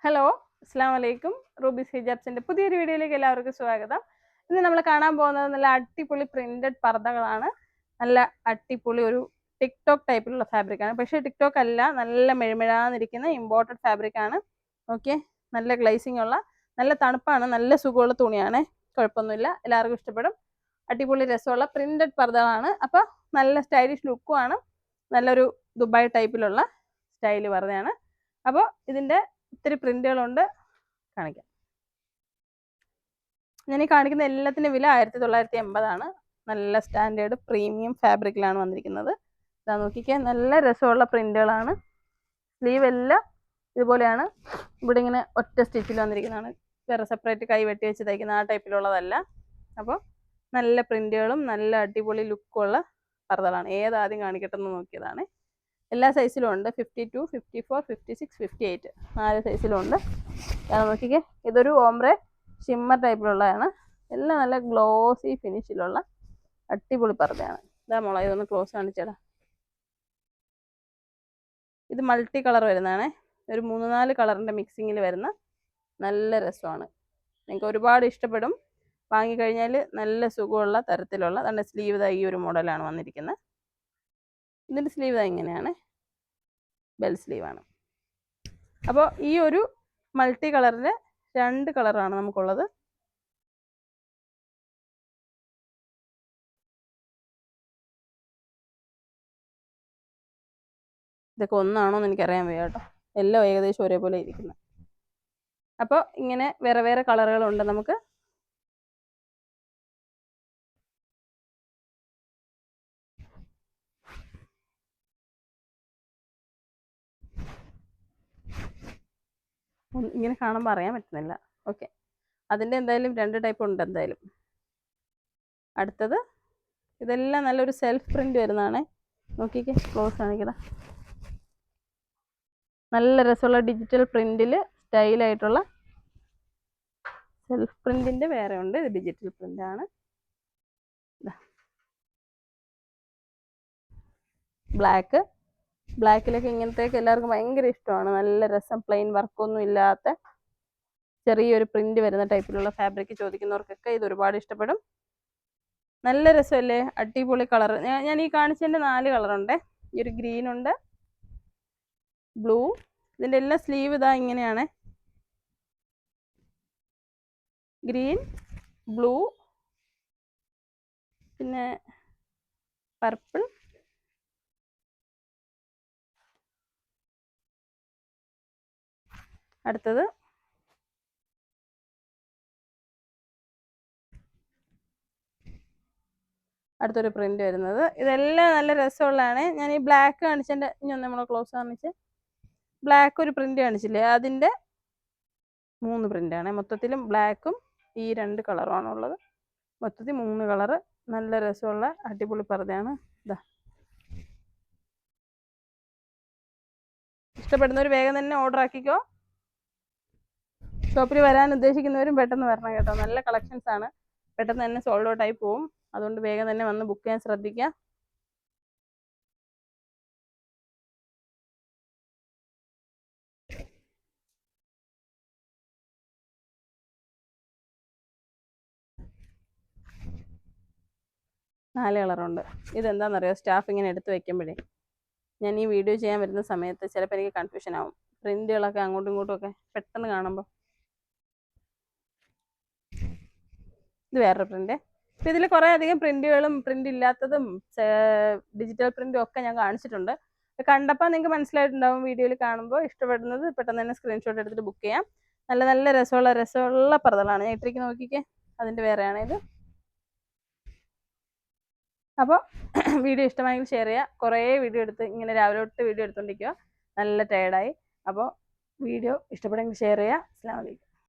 Hello, അസ്സാം വലൈക്കും. Rubies ഹിജാബ്സിന്റെ പുതിയൊരു വീഡിയോയിലേക്ക് എല്ലാവർക്കും സ്വാഗതം. ഇന്ന് നമ്മൾ കാണാൻ പോകുന്നത് നല്ല അടിപൊളി പ്രിന്റഡ് പർദ്ദകളാണ്. നല്ല അടിപൊളി ഒരു ടിക്ടോക്ക് ടൈപ്പിലുള്ള ഫാബ്രിക്കാണ്. പക്ഷേ ടിക്ടോക്ക് അല്ല, നല്ല മെഴുമെഴാന്നിരിക്കുന്ന ഇമ്പോർട്ടഡ് ഫാബ്രിക്കാണ്. ഓക്കെ, നല്ല ഗ്ലേസിംഗ് ഉള്ള, നല്ല തണുപ്പാണ്, നല്ല സുഖമുള്ള തുണിയാണ്. കുഴപ്പമൊന്നുമില്ല, എല്ലാവർക്കും ഇഷ്ടപ്പെടും. അടിപൊളി രസമുള്ള പ്രിന്റഡ് പർദ്ദകളാണ്. അപ്പോൾ നല്ല സ്റ്റൈലിഷ് ലുക്കുമാണ്. നല്ലൊരു ദുബായ് ടൈപ്പിലുള്ള സ്റ്റൈല് പർദ്ദയാണ്. അപ്പോൾ ഇതിൻ്റെ ഒത്തിരി പ്രിന്റുകളുണ്ട്, കാണിക്കാം. ഞാൻ ഈ കാണിക്കുന്ന എല്ലാത്തിൻ്റെ വില 1980 നല്ല സ്റ്റാൻഡേർഡ് പ്രീമിയം ഫാബ്രിക്കിലാണ് വന്നിരിക്കുന്നത്. ഇതാ നോക്കിക്കേ, നല്ല രസമുള്ള പ്രിന്റുകളാണ്. സ്ലീവ് എല്ലാം ഇതുപോലെയാണ്. ഇവിടെ ഇങ്ങനെ ഒറ്റ സ്റ്റിച്ചിൽ വന്നിരിക്കുന്നതാണ്, വേറെ സെപ്പറേറ്റ് കൈ വെട്ടി വെച്ച് തയ്ക്കുന്ന ആ ടൈപ്പിലുള്ളതല്ല. അപ്പോൾ നല്ല പ്രിന്റുകളും നല്ല അടിപൊളി ലുക്കുള്ള പർദ്ദകളാണ്. ഏതാദ്യം കാണിക്കട്ടെ എന്ന് നോക്കിയതാണ്. എല്ലാ സൈസിലും ഉണ്ട്, 52, 54, 56, 58 4 സൈസിലും ഉണ്ട്. നോക്കിക്കേ, ഇതൊരു ഓംബ്രെ ഷിമ്മർ ടൈപ്പിലുള്ളതാണ്. എല്ലാം നല്ല ഗ്ലോസി ഫിനിഷിലുള്ള അടിപൊളി പർദ്ദയാണ്. ഇതാ മോളെ, ഇതൊന്ന് ക്ലോസ് കാണിച്ചേടാ. ഇത് മൾട്ടി കളർ വരുന്നതാണ്. ഒരു 3-4 കളറിൻ്റെ മിക്സിങ്ങിൽ വരുന്ന നല്ല രസമാണ്. നിങ്ങൾക്ക് ഒരുപാട് ഇഷ്ടപ്പെടും. വാങ്ങിക്കഴിഞ്ഞാൽ നല്ല സുഖമുള്ള തരത്തിലുള്ള തന്നെ സ്ലീവ് ഈ ഒരു മോഡലാണ് വന്നിരിക്കുന്നത്. ഇതിൻ്റെ സ്ലീവ് ഇങ്ങനെയാണ്, ബെൽ സ്ലീവാണ്. അപ്പോൾ ഈ ഒരു മൾട്ടി കളറിൻ്റെ 2 കളറാണ് നമുക്കുള്ളത്. ഇതൊക്കെ ഒന്നാണോ എന്ന് എനിക്കറിയാൻ വയ്യ കേട്ടോ, എല്ലാം ഏകദേശം ഒരേപോലെ ഇരിക്കുന്നത്. അപ്പോൾ ഇങ്ങനെ വേറെ വേറെ കളറുകളുണ്ട് നമുക്ക്. ഇങ്ങനെ കാണുമ്പോൾ അറിയാൻ പറ്റുന്നില്ല. ഓക്കെ, അതിൻ്റെ എന്തായാലും 2 ടൈപ്പ് ഉണ്ട് എന്തായാലും. അടുത്തത് ഇതെല്ലാം നല്ലൊരു സെൽഫ് പ്രിന്റ് വരുന്നതാണ്. നോക്കിക്കേ, ക്ലോസ് കാണിക്കടാ. നല്ല രസമുള്ള ഡിജിറ്റൽ പ്രിന്റിൽ സ്റ്റൈലായിട്ടുള്ള സെൽഫ് പ്രിന്റിൻ്റെ വേറെ ഉണ്ട്. ഇത് ഡിജിറ്റൽ പ്രിന്റ് ആണ്. ബ്ലാക്കിലൊക്കെ ഇങ്ങനത്തേക്ക് എല്ലാവർക്കും ഭയങ്കര ഇഷ്ടമാണ്. നല്ല രസം, പ്ലെയിൻ വർക്കൊന്നും ഇല്ലാത്ത ചെറിയൊരു പ്രിന്റ് വരുന്ന ടൈപ്പിലുള്ള ഫാബ്രിക് ചോദിക്കുന്നവർക്കൊക്കെ ഇത് ഒരുപാട് ഇഷ്ടപ്പെടും. നല്ല രസമല്ലേ, അടിപൊളി കളർ. ഞാൻ ഈ കാണിച്ചതിൻ്റെ 4 കളറുണ്ട്. ഈ ഒരു ഗ്രീൻ ഉണ്ട്, ബ്ലൂ. ഇതിൻ്റെ എല്ലാം സ്ലീവ് ഇതാ ഇങ്ങനെയാണ്, ഗ്രീൻ, ബ്ലൂ, പിന്നെ പർപ്പിൾ, അടുത്തത് അടുത്തൊരു പ്രിന്റ് വരുന്നത്. ഇതെല്ലാം നല്ല രസമുള്ളതാണ്. ഞാൻ ഈ ബ്ലാക്ക് കാണിച്ചതിൻ്റെ ഇനി ഒന്ന് നമ്മൾ ക്ലോസ് കാണിച്ച്, ബ്ലാക്ക് ഒരു പ്രിന്റ് കാണിച്ചില്ലേ, അതിൻ്റെ 3 പ്രിന്റാണ്. മൊത്തത്തിലും ബ്ലാക്കും ഈ 2 കളറുമാണ് ഉള്ളത്. മൊത്തത്തിൽ 3 കളറ്. നല്ല രസമുള്ള അടിപൊളി പർദ്ദയാണ്. ഇതാ, ഇഷ്ടപ്പെടുന്നവർ വേഗം തന്നെ ഓർഡർ ആക്കിക്കോ. ഷോപ്പിൽ വരാൻ ഉദ്ദേശിക്കുന്നവരും പെട്ടെന്ന് വരണം കേട്ടോ. നല്ല കളക്ഷൻസ് ആണ്, പെട്ടെന്ന് തന്നെ സോൾഡ് ഔട്ട് ആയി പോവും. അതുകൊണ്ട് വേഗം തന്നെ വന്ന് ബുക്ക് ചെയ്യാൻ ശ്രദ്ധിക്കുക. നാല് കളറുണ്ട്. ഇതെന്താണെന്നറിയോ, സ്റ്റാഫ് ഇങ്ങനെ എടുത്ത് വെക്കുമ്പോഴേ ഞാൻ ഈ വീഡിയോ ചെയ്യാൻ വരുന്ന സമയത്ത് ചിലപ്പോൾ എനിക്ക് കൺഫ്യൂഷൻ ആവും. പ്രിന്റുകളൊക്കെ അങ്ങോട്ടും ഇങ്ങോട്ടും ഒക്കെ പെട്ടെന്ന് കാണുമ്പോൾ. ഇത് വേറൊരു പ്രിന്റ്. അപ്പം ഇതിൽ കുറേ അധികം പ്രിന്റുകളും പ്രിന്റ് ഇല്ലാത്തതും ഡിജിറ്റൽ പ്രിന്റും ഒക്കെ ഞാൻ കാണിച്ചിട്ടുണ്ട്. കണ്ടപ്പോൾ നിങ്ങൾക്ക് മനസ്സിലായിട്ടുണ്ടാവും. വീഡിയോയിൽ കാണുമ്പോൾ ഇഷ്ടപ്പെടുന്നത് പെട്ടെന്ന് തന്നെ സ്ക്രീൻഷോട്ട് എടുത്തിട്ട് ബുക്ക് ചെയ്യാം. നല്ല നല്ല രസമുള്ള പർദ്ദകളാണ്. ഞാൻ ഇട്ടേക്ക് നോക്കിക്കേ, അതിൻ്റെ വേറെയാണ് ഇത്. അപ്പോൾ വീഡിയോ ഇഷ്ടമായെങ്കിൽ ഷെയർ ചെയ്യുക. കുറേ വീഡിയോ എടുത്ത് ഇങ്ങനെ രാവിലെ തൊട്ട് വീഡിയോ എടുത്തുകൊണ്ടിരിക്കുക, നല്ല ടയർഡായി. അപ്പോൾ വീഡിയോ ഇഷ്ടപ്പെടുമെങ്കിൽ ഷെയർ ചെയ്യുക. അസ്സലാമു അലൈക്കും.